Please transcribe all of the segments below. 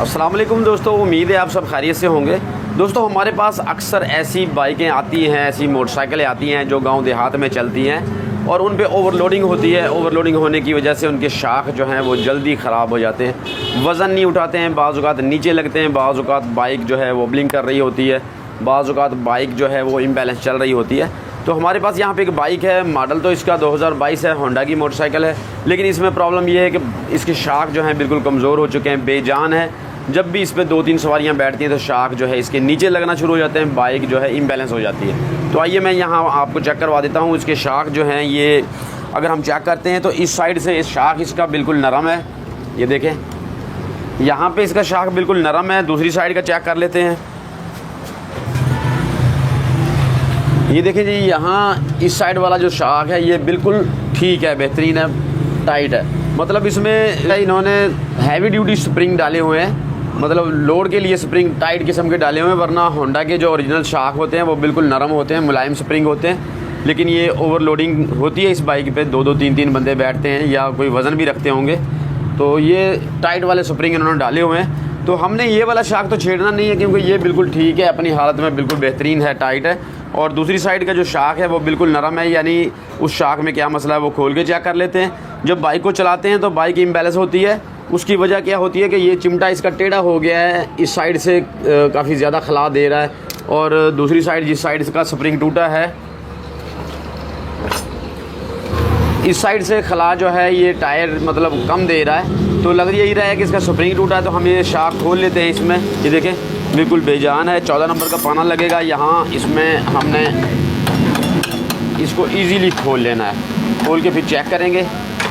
अस्सलाम वालेकुम दोस्तों, उम्मीद है आप सब खैरियत से होंगे। दोस्तों, हमारे पास अक्सर ऐसी बाइकें आती हैं, ऐसी मोटरसाइकिलें आती हैं जो गांव देहात में चलती हैं और उन पे ओवरलोडिंग होती है। ओवरलोडिंग होने की वजह से उनके शाख जो हैं वो जल्दी ख़राब हो जाते हैं, वज़न नहीं उठाते हैं, बाज़ औक़ात नीचे लगते हैं, बाज़ औक़ात बाइक जो है वो ब्लिंक कर रही होती है, बाज़ औक़ात बाइक जो है वो इम्बैलेंस चल रही होती है। तो हमारे पास यहाँ पे एक बाइक है, मॉडल तो इसका 2022 है, होंडा की मोटरसाइकिल है। लेकिन इसमें प्रॉब्लम ये है कि इसके शाख जो हैं बिल्कुल कमज़ोर हो चुके हैं, बेजान है। जब भी इस पर 2-3 सवारियाँ बैठती हैं तो शाख जो है इसके नीचे लगना शुरू हो जाते हैं, बाइक जो है इम्बैलेंस हो जाती है। तो आइए मैं यहाँ आपको चेक करवा देता हूँ। इसके शाख जो हैं ये अगर हम चेक करते हैं तो इस साइड से इस शाख इसका बिल्कुल नरम है, ये देखें यहाँ पे इसका शाख बिल्कुल नरम है। दूसरी साइड का चेक कर लेते हैं। ये देखें जी, यहाँ इस साइड वाला जो शाख है ये बिल्कुल ठीक है, बेहतरीन है, टाइट है। मतलब इसमें इन्होंने हैवी ड्यूटी स्प्रिंग डाले हुए हैं, मतलब लोड के लिए स्प्रिंग टाइट किस्म के डाले हुए हैं। वरना होंडा के जो ओरिजिनल शाख होते हैं वो बिल्कुल नरम होते हैं, मुलायम स्प्रिंग होते हैं। लेकिन ये ओवरलोडिंग होती है इस बाइक पे, 2-2 3-3 बंदे बैठते हैं या कोई वज़न भी रखते होंगे, तो ये टाइट वाले स्प्रिंग इन्होंने डाले हुए हैं। तो हमने ये वाला शाख तो छेड़ना नहीं है क्योंकि ये बिल्कुल ठीक है, अपनी हालत में बिल्कुल बेहतरीन है, टाइट है। और दूसरी साइड का जो शाख है वो बिल्कुल नरम है, यानी उस शाख में क्या मसला है वो खोल के चेक कर लेते हैं। जब बाइक को चलाते हैं तो बाइक इम्बैलेंस होती है। उसकी वजह क्या होती है कि ये चिमटा इसका टेढ़ा हो गया है, इस साइड से काफ़ी ज़्यादा खला दे रहा है, और दूसरी साइड जिस साइड इसका स्प्रिंग टूटा है इस साइड से खला जो है ये टायर मतलब कम दे रहा है। तो लग यही रहा है कि इसका स्प्रिंग टूटा है। तो हम ये शाख खोल लेते हैं। इसमें ये देखें बिल्कुल बेजान है, 14 नंबर का पाना लगेगा यहाँ। इसमें हमने इसको इजीली खोल लेना है, खोल के फिर चेक करेंगे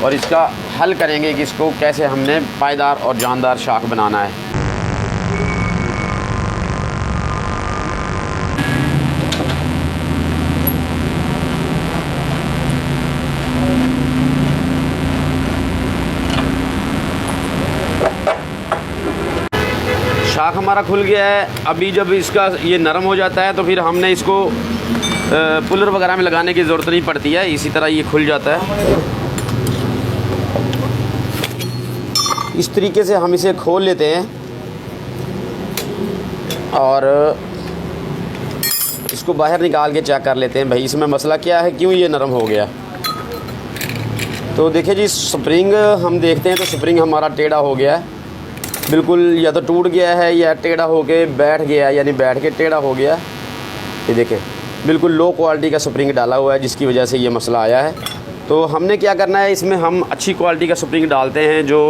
और इसका हल करेंगे कि इसको कैसे हमने पायदार और जानदार शाख बनाना है। शाख हमारा खुल गया है। अभी जब इसका ये नरम हो जाता है तो फिर हमने इसको पुलर वगैरह में लगाने की ज़रूरत नहीं पड़ती है, इसी तरह ये खुल जाता है। इस तरीके से हम इसे खोल लेते हैं और इसको बाहर निकाल के चेक कर लेते हैं भाई इसमें मसला क्या है, क्यों ये नरम हो गया। तो देखिए जी, स्प्रिंग हम देखते हैं तो स्प्रिंग हमारा टेढ़ा हो गया है, बिल्कुल या तो टूट गया है या टेढ़ा होके बैठ गया है, यानी बैठ के टेढ़ा हो गया। ये देखें बिल्कुल लो क्वालिटी का स्प्रिंग डाला हुआ है जिसकी वजह से ये मसला आया है। तो हमने क्या करना है, इसमें हम अच्छी क्वालिटी का स्प्रिंग डालते हैं जो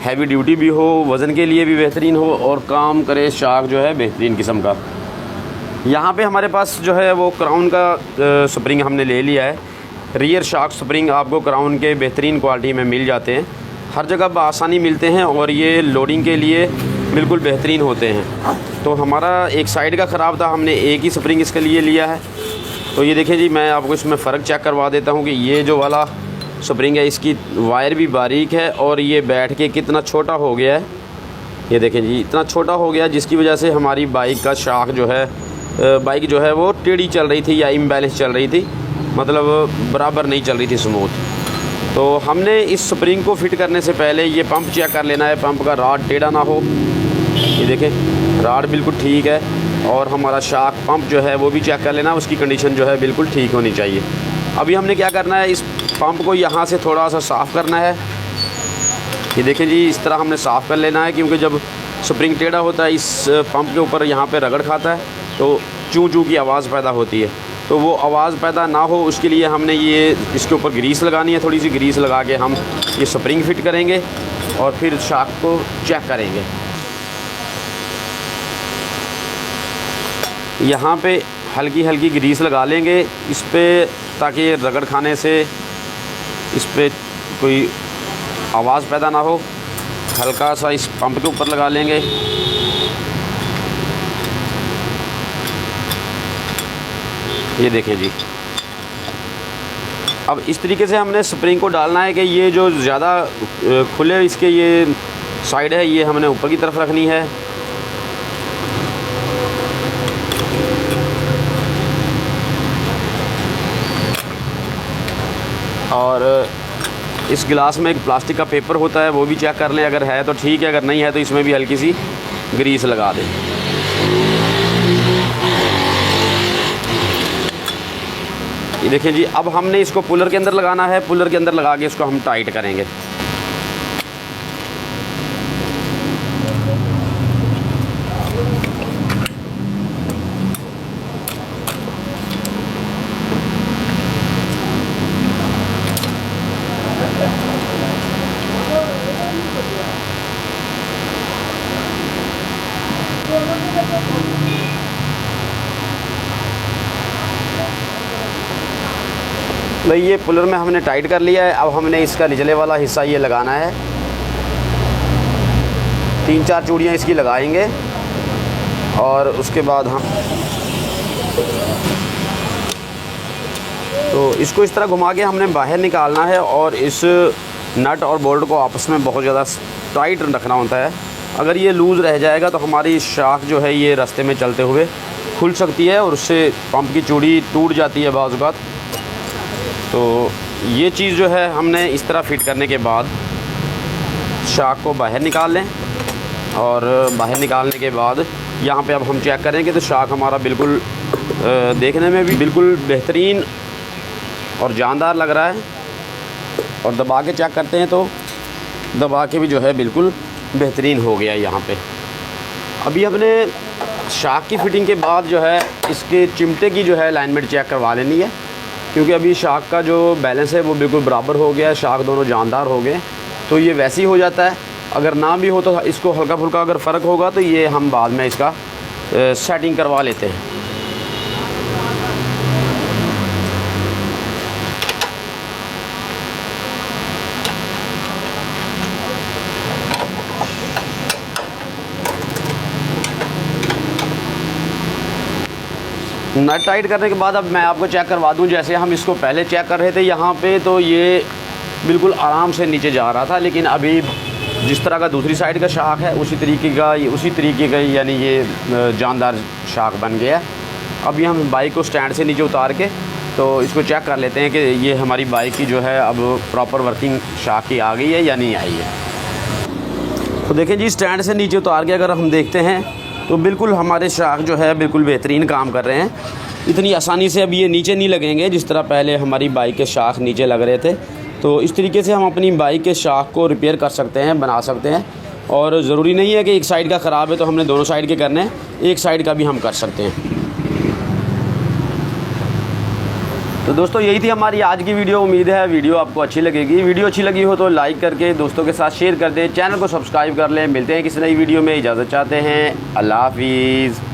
हैवी ड्यूटी भी हो, वज़न के लिए भी बेहतरीन हो और काम करे, शाख जो है बेहतरीन किस्म का। यहाँ पे हमारे पास जो है वो क्राउन का स्प्रिंग हमने ले लिया है। रियर शाख स्प्रिंग आपको क्राउन के बेहतरीन क्वालिटी में मिल जाते हैं, हर जगह बआसानी मिलते हैं और ये लोडिंग के लिए बिल्कुल बेहतरीन होते हैं। तो हमारा एक साइड का ख़राब था, हमने एक ही स्प्रिंग इसके लिए लिया है। तो ये देखें जी, मैं आपको इसमें फ़र्क चेक करवा देता हूँ कि ये जो वाला स्प्रिंग है इसकी वायर भी बारीक है और ये बैठ के कितना छोटा हो गया है। ये देखें जी, इतना छोटा हो गया जिसकी वजह से हमारी बाइक का शाख जो है बाइक जो है वो टेढ़ी चल रही थी या इम्बैलेंस चल रही थी, मतलब बराबर नहीं चल रही थी स्मूथ। तो हमने इस स्प्रिंग को फिट करने से पहले ये पंप चेक कर लेना है, पंप का राड टेढ़ा ना हो। ये देखें राड बिल्कुल ठीक है और हमारा शाख पंप जो है वो भी चेक कर लेना, उसकी कंडीशन जो है बिल्कुल ठीक होनी चाहिए। अभी हमने क्या करना है, इस पंप को यहाँ से थोड़ा सा साफ़ करना है। ये देखें जी, इस तरह हमने साफ़ कर लेना है क्योंकि जब स्प्रिंग टेढ़ा होता है इस पंप के ऊपर यहाँ पे रगड़ खाता है तो चूँ चूँ की आवाज़ पैदा होती है। तो वो आवाज़ पैदा ना हो उसके लिए हमने ये इसके ऊपर ग्रीस लगानी है, थोड़ी सी ग्रीस लगा के हम ये स्प्रिंग फिट करेंगे और फिर शाख को चेक करेंगे। यहाँ पे हल्की हल्की ग्रीस लगा लेंगे इस पे, ताकि रगड़ खाने से इस पे कोई आवाज़ पैदा ना हो। हल्का सा इस पंप के ऊपर लगा लेंगे। ये देखें जी, अब इस तरीके से हमने स्प्रिंग को डालना है कि ये जो ज़्यादा खुले इसके ये साइड है ये हमने ऊपर की तरफ रखनी है। और इस गिलास में एक प्लास्टिक का पेपर होता है, वो भी चेक कर लें, अगर है तो ठीक है, अगर नहीं है तो इसमें भी हल्की सी ग्रीस लगा दें। ये देखिए जी, अब हमने इसको पुलर के अंदर लगाना है। पुलर के अंदर लगा के इसको हम टाइट करेंगे। भाई ये पुलर में हमने टाइट कर लिया है। अब हमने इसका निचले वाला हिस्सा ये लगाना है। 3-4 चूड़ियाँ इसकी लगाएंगे और उसके बाद हम तो इसको इस तरह घुमा के हमने बाहर निकालना है और इस नट और बोल्ट को आपस में बहुत ज़्यादा टाइट रखना होता है। अगर ये लूज़ रह जाएगा तो हमारी शाख जो है ये रास्ते में चलते हुए खुल सकती है और उससे पंप की चूड़ी टूट जाती है बाज़ औक़ात। तो ये चीज़ जो है हमने इस तरह फिट करने के बाद शाख को बाहर निकाल लें और बाहर निकालने के बाद यहाँ पे अब हम चेक करेंगे तो शाख हमारा बिल्कुल देखने में भी बिल्कुल बेहतरीन और जानदार लग रहा है। और दबा के चेक करते हैं तो दबा के भी जो है बिल्कुल बेहतरीन हो गया यहाँ पे। अभी अपने शाख की फ़िटिंग के बाद जो है इसके चिमटे की जो है अलाइनमेंट चेक करवा लेनी है, क्योंकि अभी शाख का जो बैलेंस है वो बिल्कुल बराबर हो गया है, शाख दोनों जानदार हो गए। तो ये वैसे ही हो जाता है। अगर ना भी हो तो इसको हल्का फुल्का अगर फ़र्क होगा तो ये हम बाद में इसका सेटिंग करवा लेते हैं। नट टाइट करने के बाद अब मैं आपको चेक करवा दूं, जैसे हम इसको पहले चेक कर रहे थे यहाँ पे तो ये बिल्कुल आराम से नीचे जा रहा था, लेकिन अभी जिस तरह का दूसरी साइड का शाख है उसी तरीके का यानी ये जानदार शाख बन गया। अभी हम बाइक को स्टैंड से नीचे उतार के तो इसको चेक कर लेते हैं कि ये हमारी बाइक की जो है अब प्रॉपर वर्किंग शाख की आ गई है या नहीं आई है। तो देखें जी, स्टैंड से नीचे उतार के अगर हम देखते हैं तो बिल्कुल हमारे शाख जो है बिल्कुल बेहतरीन काम कर रहे हैं। इतनी आसानी से अब ये नीचे नहीं लगेंगे जिस तरह पहले हमारी बाइक के शाख नीचे लग रहे थे। तो इस तरीके से हम अपनी बाइक के शाख को रिपेयर कर सकते हैं, बना सकते हैं। और ज़रूरी नहीं है कि एक साइड का ख़राब है तो हमने दोनों साइड के करने हैं, एक साइड का भी हम कर सकते हैं। तो दोस्तों यही थी हमारी आज की वीडियो। उम्मीद है वीडियो आपको अच्छी लगेगी। वीडियो अच्छी लगी हो तो लाइक करके दोस्तों के साथ शेयर कर दें, चैनल को सब्सक्राइब कर लें। मिलते हैं किसी नई वीडियो में, इजाज़त चाहते हैं। अल्लाह हाफिज़।